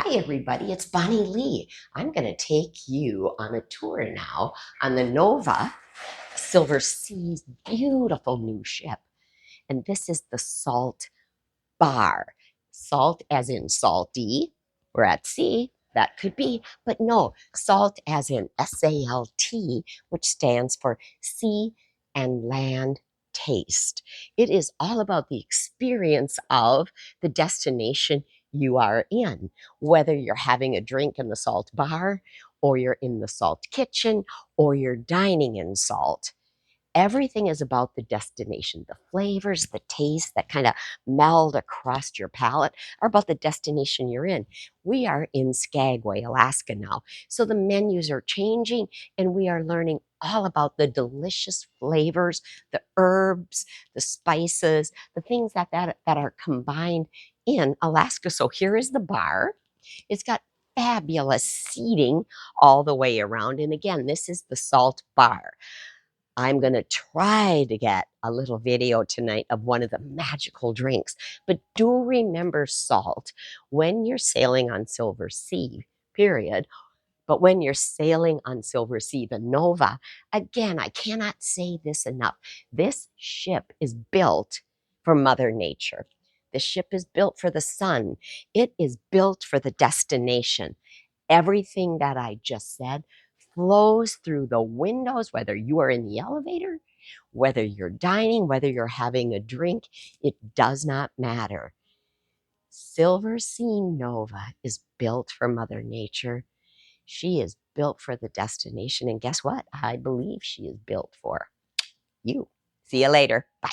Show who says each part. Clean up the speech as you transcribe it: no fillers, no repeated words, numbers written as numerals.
Speaker 1: Hi, everybody. It's Bonnie Lee. I'm going to take you on a tour now on the Nova Silversea's beautiful new ship. And this is the Salt Bar. Salt as in salty. We're at sea. That could be, but no, salt as in S.A.L.T, which stands for Sea and Land Taste. It is all about the experience of the destination you are in, whether you're having a drink in the salt bar, or you're in the salt kitchen, or you're dining in salt. Everything is about the destination. The flavors, the taste that kind of meld across your palate are about the destination you're in. We are in Skagway, Alaska now. So the menus are changing and we are learning all about the delicious flavors, the herbs, the spices, the things that are combined in Alaska. So here is the bar. It's got fabulous seating all the way around. And again, this is the Salt Bar. I'm going to try to get a little video tonight of one of the magical drinks. But do remember salt when you're sailing on Silversea, period. But when you're sailing on Silversea, the Nova, again, I cannot say this enough. This ship is built for Mother Nature. The ship is built for the sun. It is built for the destination. Everything that I just said flows through the windows, whether you are in the elevator, whether you're dining, whether you're having a drink, it does not matter. Silversea Nova is built for Mother Nature. She is built for the destination. And guess what? I believe she is built for you. See you later. Bye.